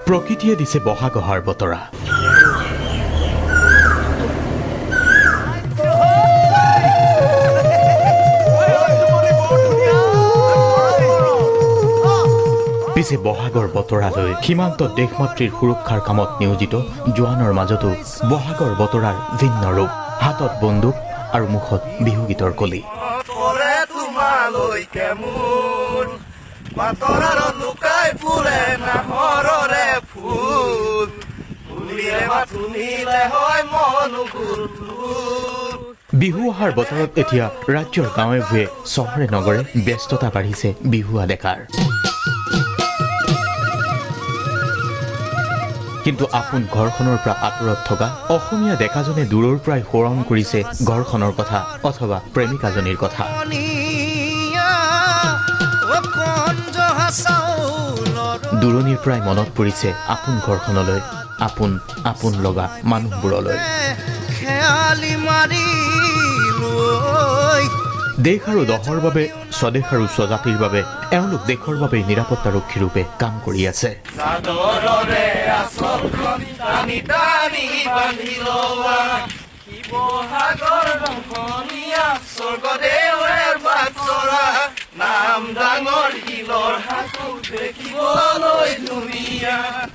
প্ৰকৃতিয়ে দিছে বহাগ অহাৰ বতৰা পিছে বহাগৰ বতৰালৈ সীমান্ত দেশমাতৃৰ সুৰক্ষাৰ কামত নিয়োজিত জোৱানৰ মাজতো বহাগৰ বতৰাৰ ভিন্ন ৰূপ হাতত বন্দুক আৰু মুখত বিহু গীতৰ কলি বিহু অহাৰ বতৰত এতিয়া ৰাজ্যৰ গাঁৱে ভূঞে চহৰে নগৰে ব্যস্ততা বাঢ়িছে বিহুৱা ডেকাৰ কিন্তু আপোন ঘৰখনৰ পৰা আঁতৰত থকা অসমীয়া ডেকাজনে দূৰৰ পৰাই সোঁৱৰণ কৰিছে ঘৰখনৰ কথা অথবা প্ৰেমিকাজনীৰ কথা দূৰণিৰ পৰাই মনত পৰিছে আপোন ঘৰখনলৈ আপোন লগা মানুহবোৰলৈ দেশ আৰু দহৰ বাবে স্বদেশ আৰু স্বজাতিৰ বাবে এওঁলোক দেশৰ বাবে নিৰাপত্তাৰক্ষী ৰূপে কাম কৰি আছে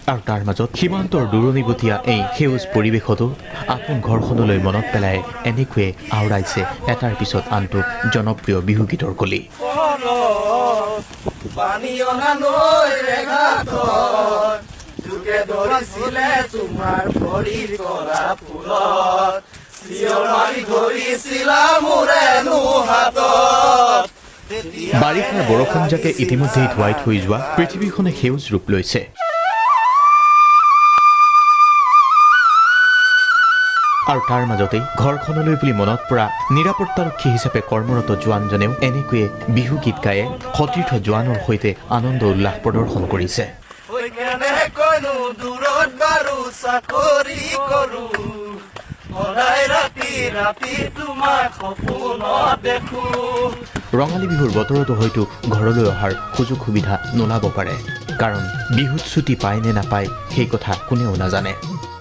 আৰু তাৰ মাজত সীমান্তৰ দূৰণিবতীয়া এই সেউজ পৰিৱেশতো আপোন ঘৰখনলৈ মনত পেলাই এনেকৈয়ে আওৰাইছে এটাৰ পিছত আনটো জনপ্ৰিয় বিহু গীতৰ কলি বাৰিষাৰ বৰষুণজাকে ইতিমধ্যেই ধুৱাই থৈ যোৱা পৃথিৱীখনে সেউজ ৰূপ লৈছে আৰু তাৰ মাজতেই ঘৰখনলৈ বুলি মনত পৰা নিৰাপত্তাৰক্ষী হিচাপে কৰ্মৰত জোৱানজনেও এনেকৈয়ে বিহু গীত গায়ে সতীৰ্থ জোৱানৰ সৈতে আনন্দ উল্লাস প্ৰদৰ্শন কৰিছে ৰঙালী বিহুৰ বতৰতো হয়তো ঘৰলৈ অহাৰ সুযোগ সুবিধা নোলাব পাৰে কাৰণ বিহুত ছুটি পায় নে নাপায় সেই কথা কোনেও নাজানে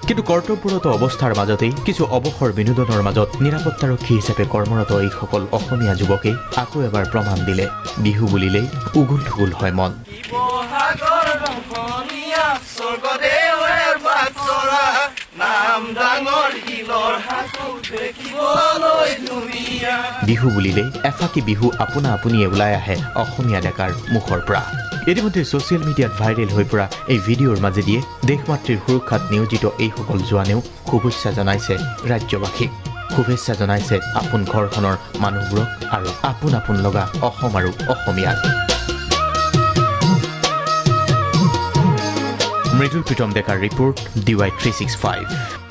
কিন্তু কৰ্তব্যৰত অৱস্থাৰ মাজতেই কিছু অৱসৰ বিনোদনৰ মাজত নিৰাপত্তাৰক্ষী হিচাপে কৰ্মৰত এইসকল অসমীয়া যুৱকেই আকৌ এবাৰ প্ৰমাণ দিলে বিহু বুলিলেই উগুল থুগুল হয় মন বিহু বুলিলেই এফাকি বিহু আপোনা আপুনিয়ে ওলাই আহে অসমীয়া ডেকাৰ মুখৰ পৰা ইতিমধ্যে ছ'চিয়েল মিডিয়াত ভাইৰেল হৈ পৰা এই ভিডিঅ'ৰ মাজেদিয়ে দেশমাতৃৰ সুৰক্ষাত নিয়োজিত এইসকল জোৱানেও শুভেচ্ছা জনাইছে ৰাজ্যবাসীক শুভেচ্ছা জনাইছে আপোন ঘৰখনৰ মানুহবোৰক আৰু আপোন লগা অসম আৰু অসমীয়াক মৃদুল প্ৰীতম ডেকাৰ ৰিপৰ্ট DY 365